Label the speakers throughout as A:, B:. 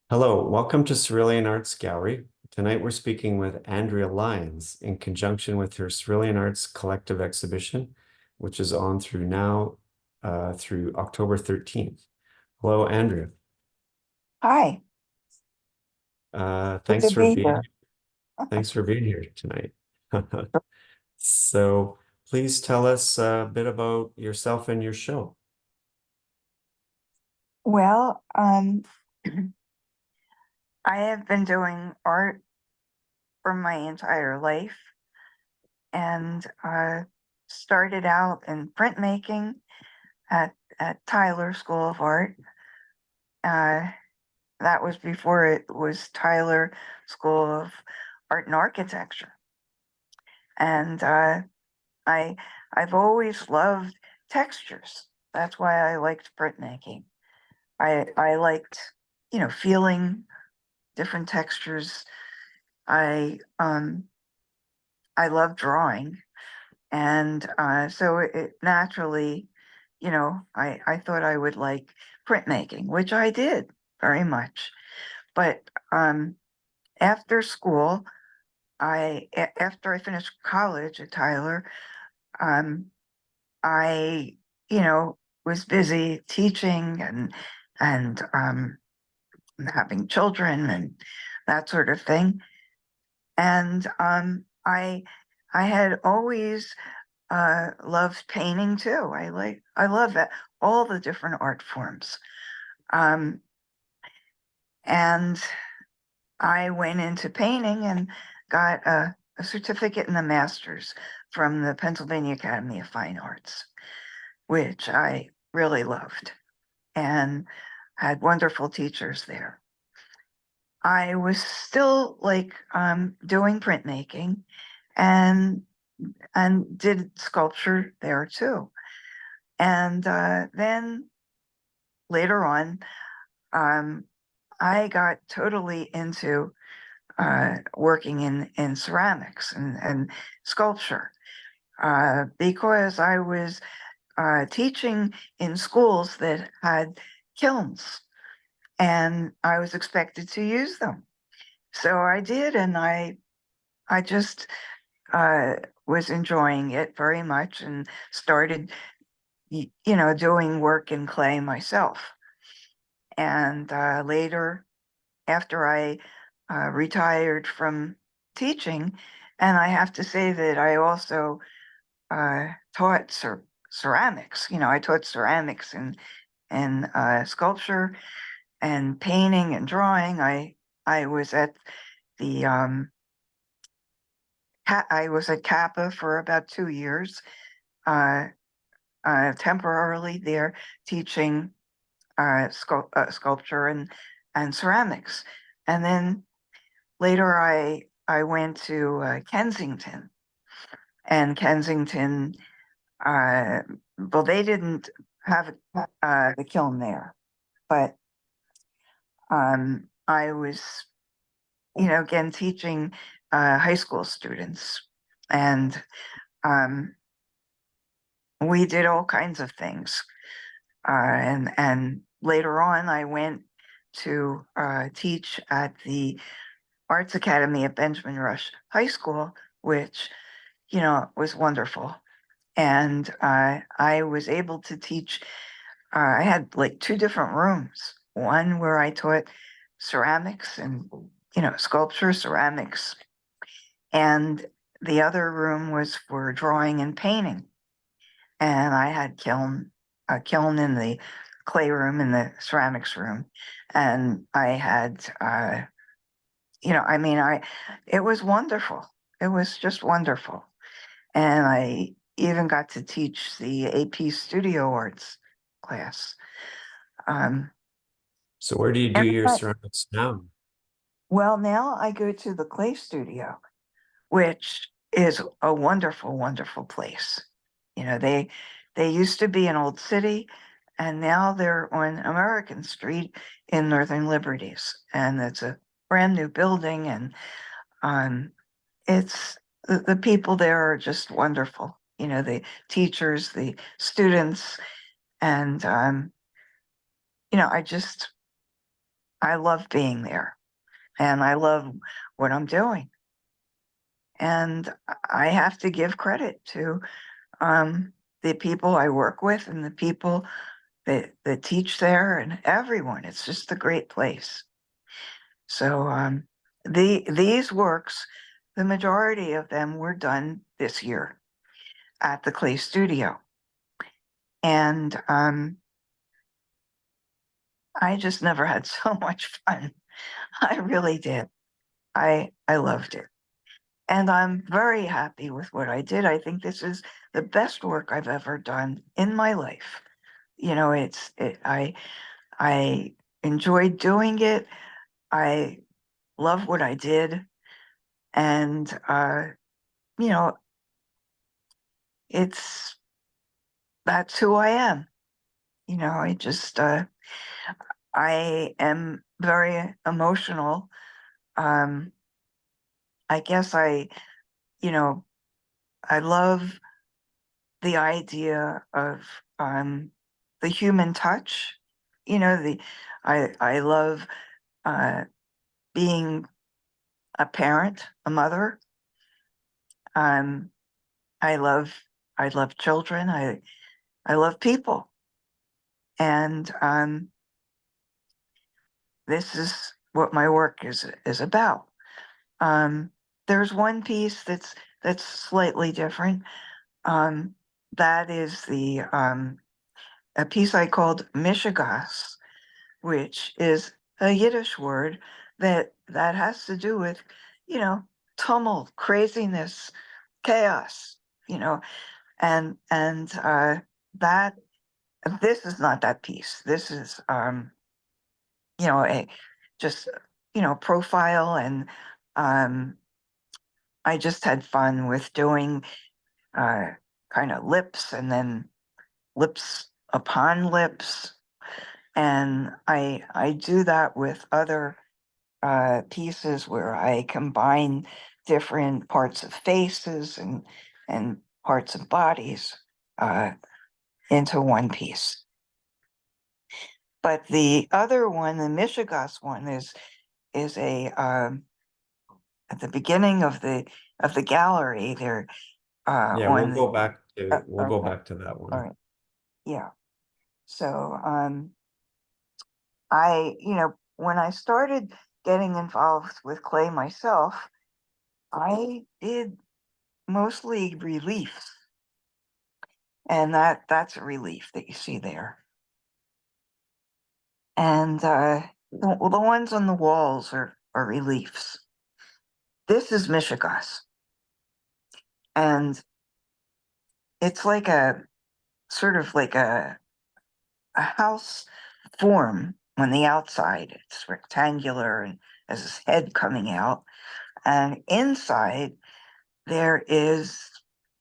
A: Hello, welcome to Cerulean Arts Gallery. Tonight we're speaking with Andrea Lyons in conjunction with her Cerulean Arts Collective Exhibition, which is on through now through October 13th. Hello, Andrea.
B: Hi, good
A: Thanks
B: to
A: for
B: be
A: being
B: here.
A: thanks for being here tonight. So please tell us a bit about yourself and your show.
B: Well, I have been doing art for my entire life and started out in printmaking at Tyler School of Art. Uh, that was before it was Tyler School of Art and Architecture. And I I've always loved textures. That's why I liked printmaking. I liked, feeling different textures. I love drawing, and so it naturally, I thought I would like printmaking, which I did very much. But after school, after I finished college at Tyler, um, I was busy teaching and having children and that sort of thing. And I had always loved painting too. I love that, all the different art forms. Um, and I went into painting and got a certificate and a master's from the Pennsylvania Academy of Fine Arts, which I really loved and had wonderful teachers there. I was still like doing printmaking and did sculpture there too. And then later on, um, I got totally into working in ceramics and sculpture because I was teaching in schools that had kilns and I was expected to use them. So I did, and I just uh, was enjoying it very much and started, doing work in clay myself. And later, after I retired from teaching, and I have to say that I also taught ceramics. I taught ceramics and sculpture and painting and drawing. I was at the I was at Kappa for about 2 years, uh, temporarily there teaching sculpture and ceramics. And then later I went to Kensington, and Kensington, uh, well, they didn't have the kiln there, but I was, again, teaching high school students. And um, we did all kinds of things. And later on, I went to teach at the Arts Academy at Benjamin Rush High School, which, was wonderful. And I was able to teach. I had like two different rooms. One where I taught ceramics and sculpture, ceramics, and the other room was for drawing and painting. And I had a kiln in the clay room in the ceramics room, and I had I mean, it was wonderful. It was just wonderful. And I even got to teach the AP Studio Arts class. Um,
A: So where do you do
B: and
A: your ceramics now?
B: well, now I go to the Clay Studio, which is a wonderful, wonderful place. They used to be an old city, and now they're on American Street in Northern Liberties, and it's a brand new building, and um, it's the people there are just wonderful. The teachers, the students, and I just I love being there and I love what I'm doing. And I have to give credit to the people I work with and the people that teach there and everyone. It's just a great place. So these works, the majority of them were done this year at the Clay Studio. And I just never had so much fun. I really did. I loved it. And I'm very happy with what I did. I think this is the best work I've ever done in my life. You know, I enjoyed doing it. I love what I did. And you know, it's that's who I am. You know, I am very emotional. Um, I guess you know, I love the idea of the human touch. You know, I love uh, being a parent, a mother. Um, I love I love children. I love people, and this is what my work is about. Um, there's one piece that's slightly different. Um, that is the a piece I called Mishigas, which is a Yiddish word that has to do with, you know, tumult, craziness, chaos, you know, and that this is not that piece. This is you know, a just you know profile and um I just had fun with doing uh kind of lips and then lips upon lips, and I do that with other pieces where I combine different parts of faces and parts of bodies uh, into one piece. But the other one, the Mishigas one, is a at the beginning of the gallery there
A: Yeah,
B: on the
A: we'll go
B: okay,
A: back to that
B: all
A: one.
B: right, yeah. So I you know when I started getting involved with clay myself, I did mostly reliefs, and that's a relief that you see there. And the ones on the walls are reliefs. This is Michigas, and it's like a sort of like a house form on the outside. It's rectangular and has his head coming out, and inside there is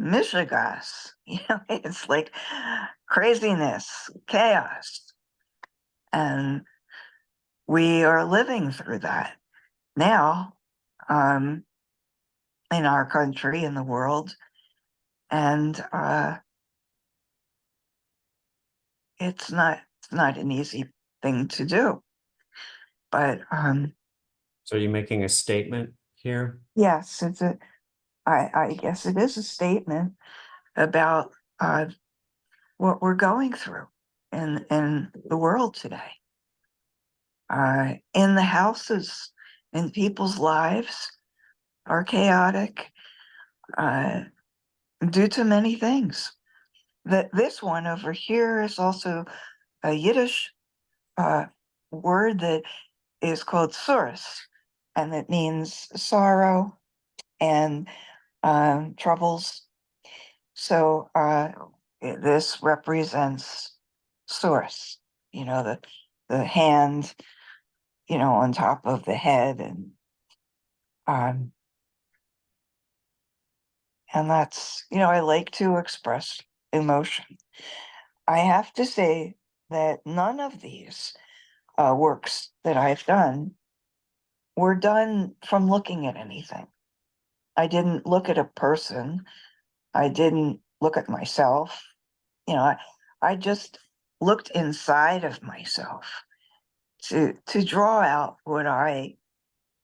B: Michigas. You know, it's like craziness, chaos, and we are living through that now um, in our country, in the world, and it's not an easy thing to do. But
A: So are you making a statement here?
B: yes, I guess it is a statement about what we're going through in the world today, in the houses, in people's lives are chaotic uh, due to many things. That this one over here is also a Yiddish uh, word that is called surus, and it means sorrow and troubles. So this represents source, you know, the hand, you know, on top of the head, um, and that's, you know, I like to express emotion. I have to say that none of these works that I've done were done from looking at anything. I didn't look at a person. I didn't look at myself. You know, I just looked inside of myself to draw out what I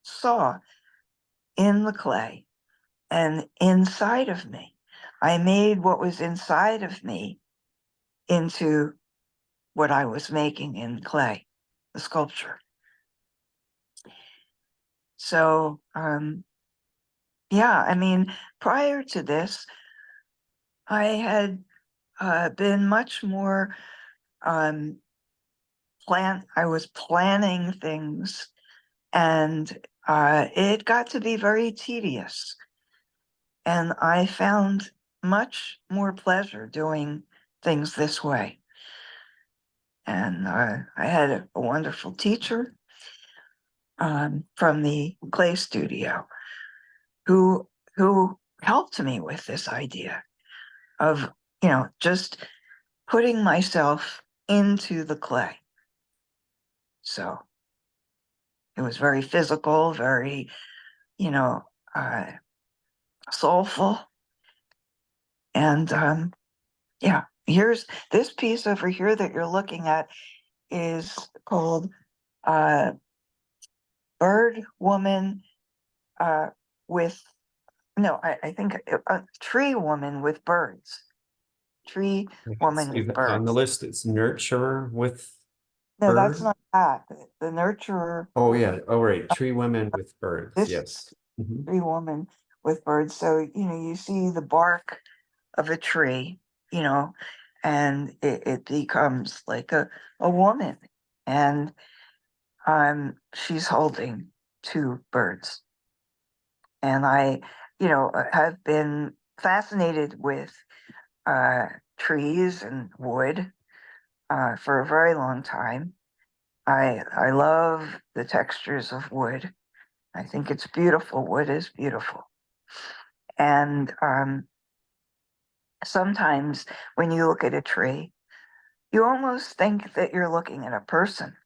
B: saw in the clay and inside of me. I made what was inside of me into what I was making in clay, the sculpture. So, yeah, I mean, prior to this, I had been much more I was planning things, and it got to be very tedious. And I found much more pleasure doing things this way. And I had a wonderful teacher from the clay studio who helped me with this idea of, just putting myself into the clay. So it was very physical, very, uh, soulful. And yeah, here's this piece over here that you're looking at is called Bird Woman with, no, I think a tree woman with birds. Tree woman with
A: On the
B: birds.
A: list, it's nurture with
B: No, that's
A: bird.
B: not that. The nurturer,
A: Oh yeah. Oh right. Tree women with birds.
B: this
A: Yes. Mhm.
B: tree woman with birds. So, you see the bark of a tree, and it becomes like a woman. And she's holding two birds. And I, have been fascinated with uh, trees and wood for a very long time. I love the textures of wood. I think it's beautiful. Wood is beautiful. And sometimes when you look at a tree, you almost think that you're looking at a person.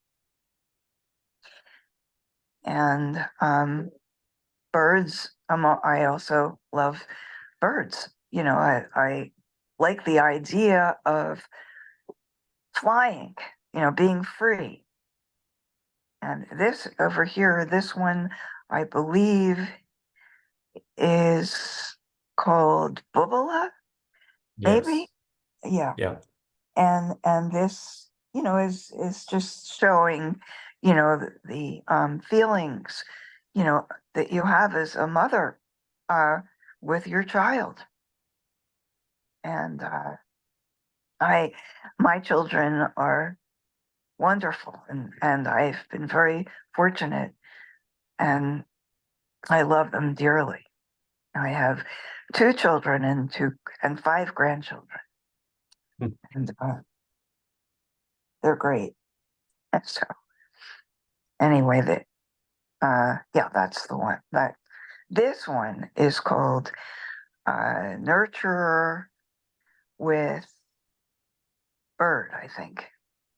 B: And birds, I also love birds. I like the idea of flying, being free. And this over here, this one, I believe, is called Bubala, maybe.
A: Yes.
B: Yeah.
A: Yeah.
B: And this, is just showing, the feelings, that you have as a mother with your child. And I my children are wonderful, and I've been very fortunate, and I love them dearly. I have two children and five grandchildren,
A: Hmm.
B: and they're great. And so anyway, yeah, that's the one. That this one is called Nurturer with Bird, I think.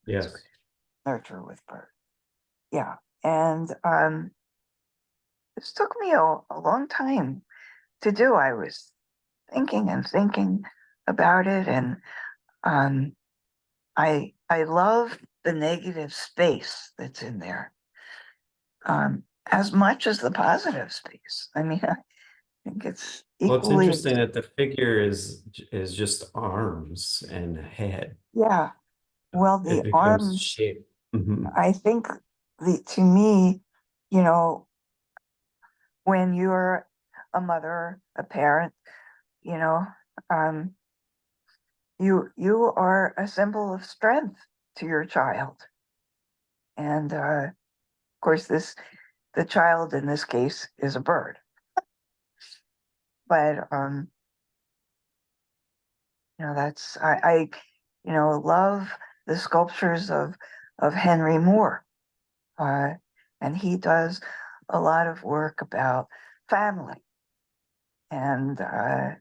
A: Yes.
B: Nurturer with Bird. Yeah. And this took me a long time to do. I was thinking and thinking about it, and I love the negative space that's in there as much as the positive space. I mean, I think it's
A: Well, it's
B: equally.
A: interesting that the figure is just arms and head.
B: Yeah. Well,
A: It
B: the
A: becomes
B: arms,
A: shape. Mhm.
B: I think to me, you know, when you're a mother, a parent, you know, um, you are a symbol of strength to your child. And of course, the child in this case is a bird. But that's love the sculptures of Henry Moore. Uh, and he does a lot of work about family. And I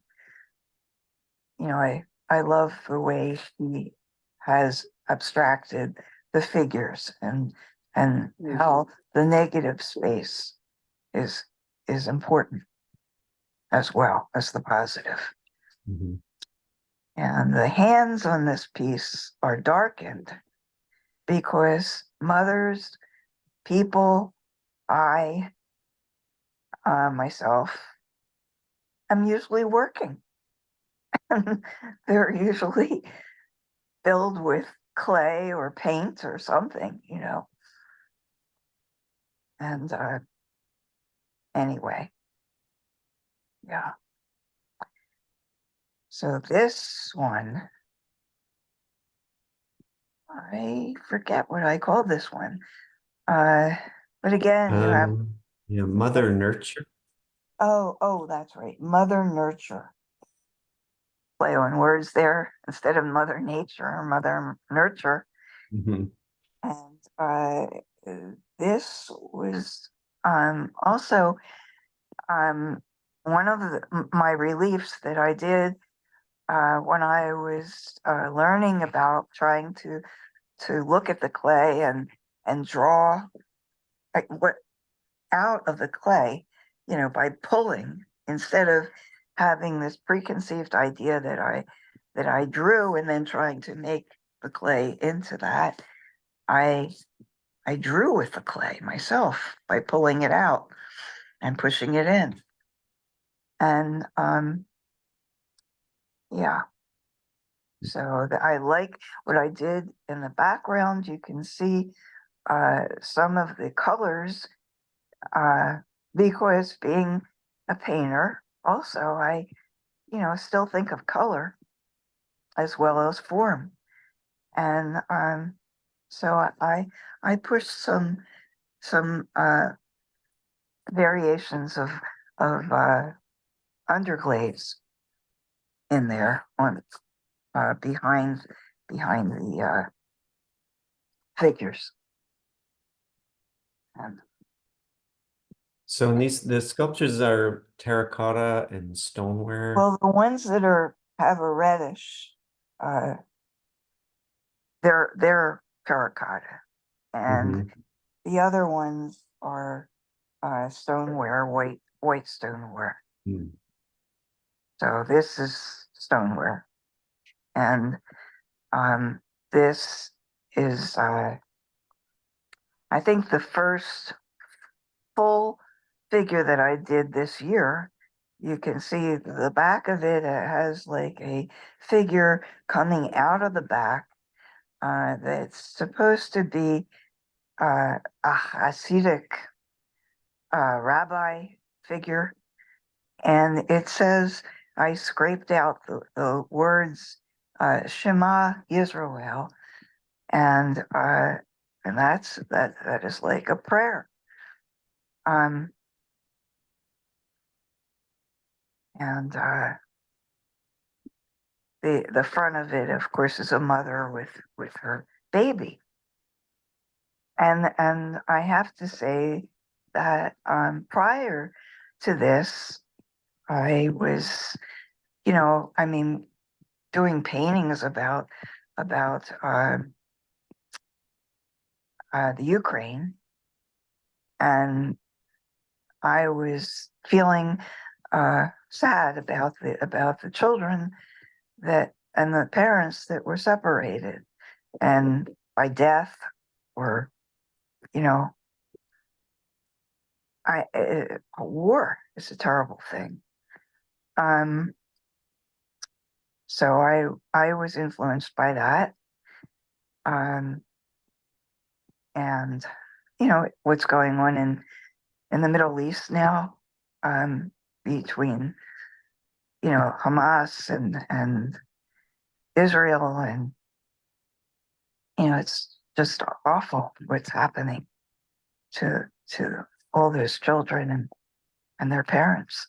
B: love the way he has abstracted the figures and how the negative space is is important as well as the positive.
A: Mhm.
B: And the hands on this piece are darkened because mothers, people, I myself am usually working. They're usually filled with clay or paint or something, you know. And anyway, yeah. So this one, I forget what I called this one. But again, you have,
A: Yeah, Mother Nurture.
B: oh, that's right, Mother Nurture. Play on words there instead of Mother Nature or Mother Nurture.
A: Mhm.
B: And this was also one of my reliefs that I did when I was learning about trying to look at the clay and draw like what out of the clay, you know, by pulling instead of having this preconceived idea that I drew and then trying to make the clay into that. I I drew with the clay myself by pulling it out and pushing it in. And yeah, so I like what I did in the background. You can see some of the colors because being a painter, also I, you know, still think of color as well as form. And so I pushed some variations of underglaze in there on behind the figures. And
A: So the sculptures are terracotta and stoneware.
B: well, the ones that are have a reddish, uh, they're terracotta, and
A: Mhm.
B: the other ones are stoneware, white stoneware.
A: Mm.
B: So this is stoneware, and um, this is I think the first full figure that I did this year. You can see the back of it has like a figure coming out of the back that's supposed to be a Hasidic rabbi figure. And it says, I scraped out the words Shema Yisrael, and that is like a prayer. Um, and the front of it, of course, is a mother with her baby. And I have to say that prior to this, I was, you know, I mean, doing paintings about the Ukraine, and I was feeling sad about the children that and the parents that were separated and by death or you know a war is a terrible thing. Um, so I was influenced by that. Um, and you know what's going on in the Middle East now, between you know Hamas and Israel, and you know it's just awful what's happening to all those children and their parents.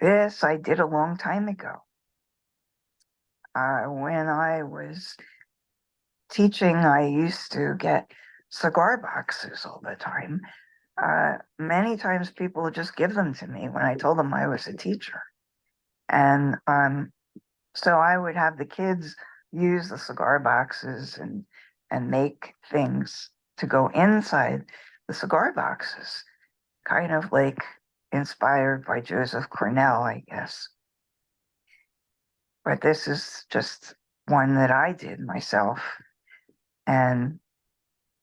B: This I did a long time ago. When I was teaching, I used to get cigar boxes all the time. Many times people would just give them to me when I told them I was a teacher. And so I would have the kids use the cigar boxes and make things to go inside the cigar boxes, kind of like inspired by Joseph Cornell, I guess. but this is just one that I did myself. And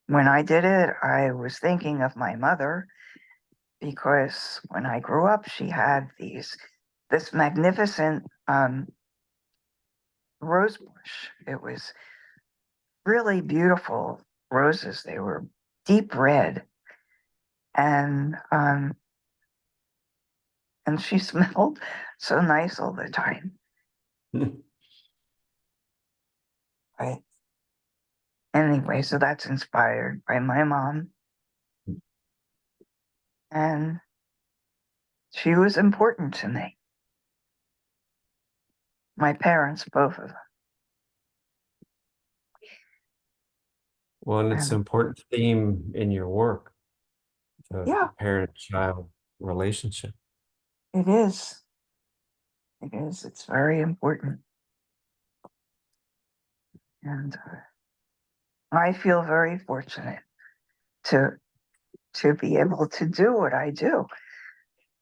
B: when I did it, I was thinking of my mother, because when I grew up, she had this magnificent rose bush. It was really beautiful roses. They were deep red, and she smelled so nice all the time. Right. Anyway, so that's inspired by my mom, and she was important to me. My parents, both of them.
A: Well, and it's an
B: And
A: important theme in your work, the
B: yeah,
A: parent-child relationship.
B: it is. It is. It's very important. And I feel very fortunate to be able to do what I do.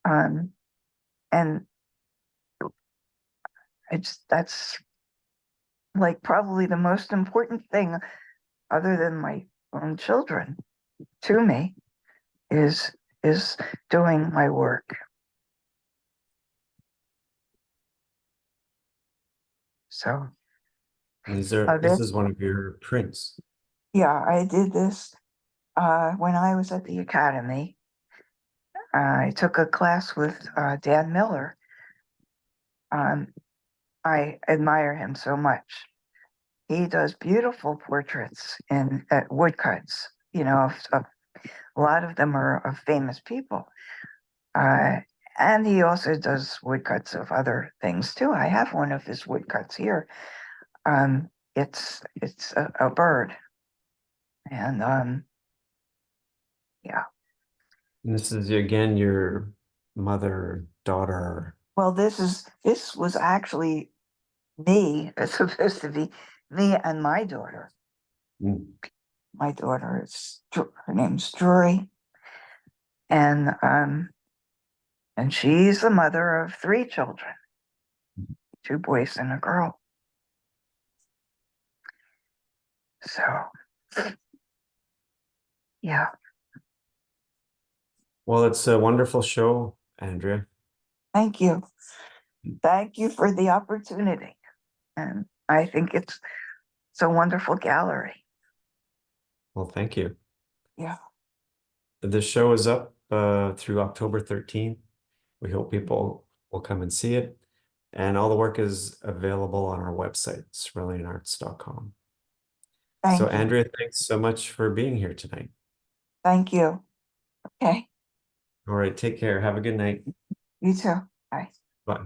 B: Um, and that's like probably the most important thing, other than my own children, to me, is doing my work. So
A: This
B: this,
A: is one of your prints.
B: yeah, I did this when I was at the academy. I took a class with Dan Miller. I admire him so much. He does beautiful portraits in at woodcuts. A lot of them are of famous people. Uh, and he also does woodcuts of other things too. I have one of his woodcuts here. It's a bird, and yeah.
A: And this is again your mother, daughter.
B: Well, this was actually me. It's supposed to be me and my daughter.
A: Mm.
B: My daughter is her name's Drury, and she's the mother of 3 children, 2 boys and a girl. So, yeah,
A: Well, it's a wonderful show, Andrea.
B: thank you. Thank you for the opportunity. And I think it's a wonderful gallery.
A: Well, thank you.
B: Yeah.
A: The show is up through October 13th. We hope people will come and see it. And all the work is available on our website, ceruleanarts.com. So,
B: Thank you.
A: Andrea, thanks so much for being here tonight.
B: Thank you. Okay.
A: All right, take care. Have a good night.
B: You too. Bye.
A: Bye.